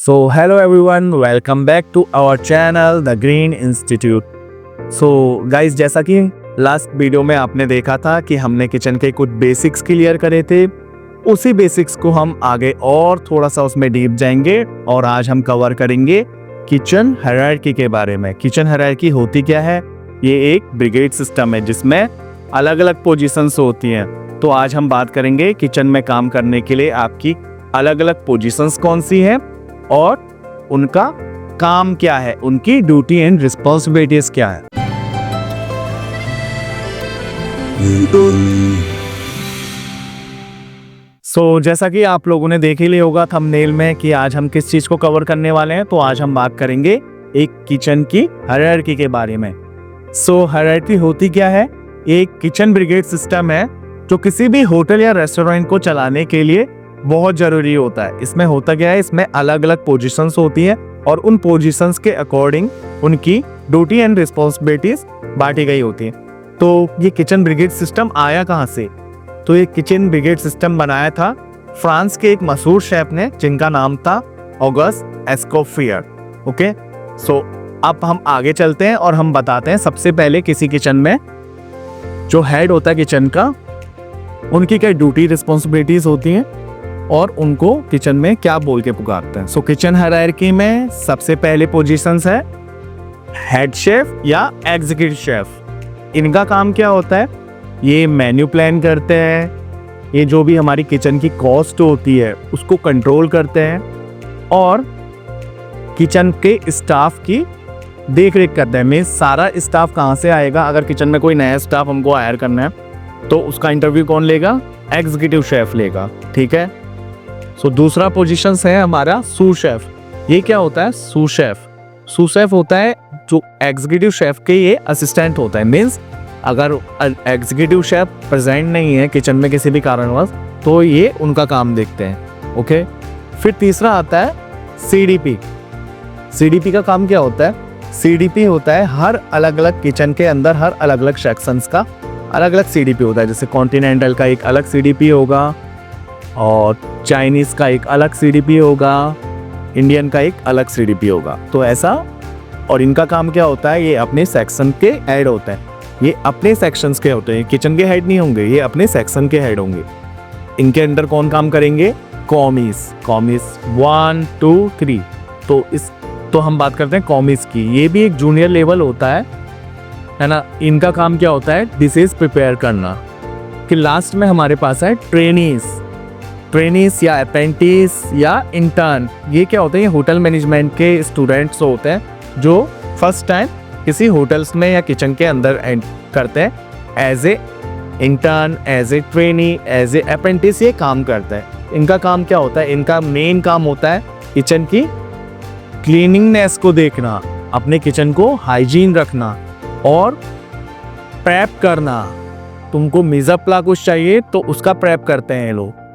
So hello everyone, welcome back to our channel The Green Institute. So guys, जैसा कि last video में आपने देखा था कि हमने किचन के कुछ बेसिक्स क्लियर करे थे, उसी बेसिक्स को हम आगे और थोड़ा सा उसमें डीप जाएंगे और आज हम कवर करेंगे किचन हायरार्की के बारे में। किचन हायरार्की होती क्या है? ये एक ब्रिगेड सिस्टम है जिसमें अलग अलग पोजीशंस होती हैं। तो आज हम बात करेंगे किचन में काम करने के लिए आपकी अलग अलग पोजीशंस कौन सी हैं और उनका काम क्या है, उनकी ड्यूटी एंड रिस्पॉन्सिबिलिटीज क्या है। जैसा कि आप लोगों ने देख ही लिया होगा थंबनेल में कि आज हम किस चीज को कवर करने वाले हैं। तो आज हम बात करेंगे एक किचन की हायरार्की के बारे में। हायरार्की होती क्या है? एक किचन ब्रिगेड सिस्टम है जो किसी भी होटल या रेस्टोरेंट को चलाने के लिए बहुत जरूरी होता है। इसमें होता क्या है, इसमें अलग अलग पोजीशंस होती हैं और उन पोजीशंस के अकॉर्डिंग उनकी ड्यूटी एंड रिस्पॉन्सिबिलिटीज बांटी गई होती हैं। तो ये किचन ब्रिगेड सिस्टम आया कहाँ से? तो ये किचन ब्रिगेड सिस्टम बनाया था फ्रांस के एक मशहूर शेफ ने, जिनका नाम था ऑगस्ट एस्कोफियर। ओके, अब हम आगे चलते हैं और हम बताते हैं सबसे पहले किसी किचन में जो हेड होता है किचन का, उनकी क्या ड्यूटी रिस्पॉन्सिबिलिटीज होती हैं और उनको किचन में क्या बोल के पुकारते हैं। किचन हायरार्की में सबसे पहले पोजीशंस है हेड शेफ या एग्जीक्यूटिव शेफ। इनका काम क्या होता है? ये मेन्यू प्लान करते हैं, ये जो भी हमारी किचन की कॉस्ट होती है उसको कंट्रोल करते हैं और किचन के स्टाफ की देख रेख करते हैं। मीन्स सारा स्टाफ कहाँ से आएगा, अगर किचन में कोई नया स्टाफ हमको हायर करना है तो उसका इंटरव्यू कौन लेगा? एग्जीक्यूटिव शेफ लेगा। ठीक है। दूसरा पोजीशन है हमारा सूस शेफ। ये क्या होता है? सूस शेफ होता है जो एग्जीक्यूटिव शेफ के ये असिस्टेंट होता है। मीन्स अगर एग्जीक्यूटिव शेफ प्रेजेंट नहीं है किचन में किसी भी कारणवश तो ये उनका काम देखते हैं। ओके। फिर तीसरा आता है सीडीपी। सीडीपी का काम क्या होता है? सीडीपी होता है हर अलग अलग किचन के अंदर हर अलग अलग सेक्शंस का अलग अलग सीडीपी होता है। जैसे कॉन्टिनेंटल का एक अलग सीडीपी होगा और चाइनीज का एक अलग सीडीपी होगा, इंडियन का एक अलग सीडीपी होगा। तो ऐसा, और इनका काम क्या होता है? ये अपने सेक्शन के हेड होते हैं। ये अपने सेक्शंस के होते हैं, किचन के हेड नहीं होंगे, ये अपने सेक्शन के हेड होंगे। इनके अंडर कौन काम करेंगे? कॉमीस 1 2 3। तो हम बात करते हैं कॉमीस की। ये भी एक जूनियर लेवल होता है ना। इनका काम क्या होता है? डिशेस प्रिपेयर करना। फिर लास्ट में हमारे पास है ट्रेनीज या अप्रेंटिस या इंटर्न। ये क्या होते हैं? ये होटल मैनेजमेंट के स्टूडेंट्स होते हैं जो फर्स्ट टाइम किसी होटल्स में या किचन के अंदर करते हैं as a intern, as a trainee, as a apprentice ये काम करते हैं। इनका काम क्या होता है? इनका मेन काम होता है किचन की क्लीनिंगनेस को देखना, अपने किचन को हाइजीन रखना और प्रेप करना। तुमको मिज़ाप्ला कुछ चाहिए तो उसका प्रेप करते हैं ये लोग।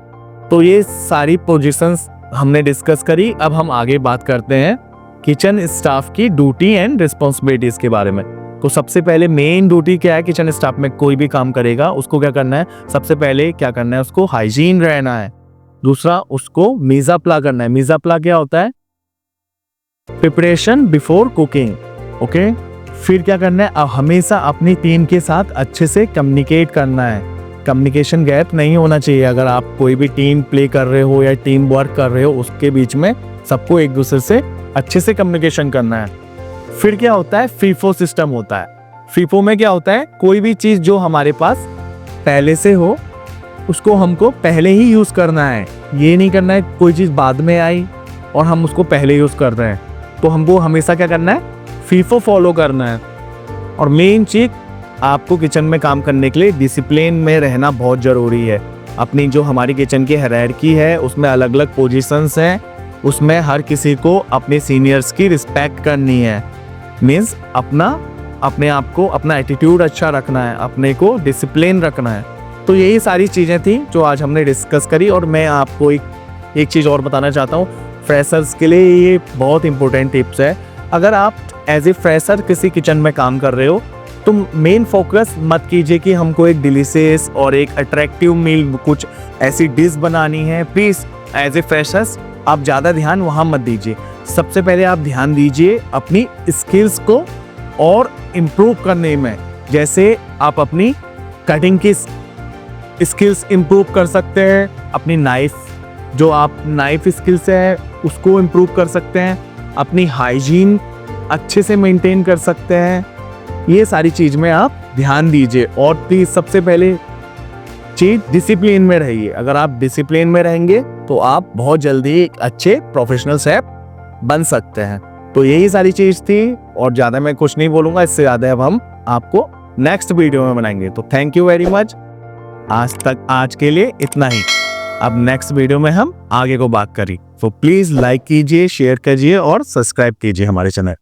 तो ये सारी पोजीशंस हमने डिस्कस करी। अब हम आगे बात करते हैं किचन स्टाफ की ड्यूटी एंड रिस्पॉन्सिबिलिटीज के बारे में। तो सबसे पहले मेन ड्यूटी क्या है? किचन स्टाफ में कोई भी काम करेगा उसको क्या करना है? सबसे पहले क्या करना है? उसको हाइजीन रहना है। दूसरा, उसको मिज़ाप्ला करना है। मिज़ाप्ला क्या होता है? Preparation before cooking. ओके। फिर क्या करना है? अब हमेशा अपनी टीम के साथ अच्छे से कम्युनिकेट करना है। कम्युनिकेशन गैप नहीं होना चाहिए। अगर आप कोई भी टीम प्ले कर रहे हो या टीम वर्क कर रहे हो उसके बीच में सबको एक दूसरे से अच्छे से कम्युनिकेशन करना है। फिर क्या होता है? फीफो सिस्टम होता है। फीफो में क्या होता है? कोई भी चीज़ जो हमारे पास पहले से हो उसको हमको पहले ही यूज़ करना है। ये नहीं करना है कोई चीज़ बाद में आई और हम उसको पहले यूज़ कर रहे हैं। तो हमको हमेशा क्या करना है? फीफो फॉलो करना है। और मेन चीज़, आपको किचन में काम करने के लिए डिसिप्लिन में रहना बहुत ज़रूरी है। अपनी जो हमारी किचन की हायरार्की है उसमें अलग अलग पोजीशंस हैं, उसमें हर किसी को अपने सीनियर्स की रिस्पेक्ट करनी है। मीन्स अपने आप को अपना एटीट्यूड अच्छा रखना है, अपने को डिसिप्लिन रखना है। तो यही सारी चीज़ें थी जो आज हमने डिस्कस करी। और मैं आपको एक चीज़ और बताना चाहता हूँ, फ्रेशर्स के लिए ये बहुत इंपॉर्टेंट टिप्स है। अगर आप एज ए फ्रेशर किसी किचन में काम कर रहे हो तो मेन फोकस मत कीजिए कि हमको एक डिलीशियस और एक अट्रैक्टिव मील, कुछ ऐसी डिश बनानी है। प्लीज़ एज ए फ्रेशर्स आप ज़्यादा ध्यान वहाँ मत दीजिए। सबसे पहले आप ध्यान दीजिए अपनी स्किल्स को और इम्प्रूव करने में। जैसे आप अपनी कटिंग की स्किल्स इम्प्रूव कर सकते हैं, अपनी नाइफ स्किल्स है उसको इम्प्रूव कर सकते हैं, अपनी हाइजीन अच्छे से मेंटेन कर सकते हैं। ये सारी चीज़ में आप ध्यान दीजिए। और प्लीज़ सबसे पहले चीज़ डिसिप्लिन में रहिए। अगर आप डिसिप्लिन में रहेंगे तो आप बहुत जल्दी एक अच्छे प्रोफेशनल शेफ बन सकते हैं। तो यही सारी चीज़ थी और ज़्यादा मैं कुछ नहीं बोलूँगा, इससे ज़्यादा अब हम आपको नेक्स्ट वीडियो में बनाएंगे। तो थैंक यू वेरी मच। आज के लिए इतना ही। अब नेक्स्ट वीडियो में हम आगे को बात करें। तो प्लीज़ लाइक कीजिए, शेयर कीजिए और सब्सक्राइब कीजिए हमारे चैनल।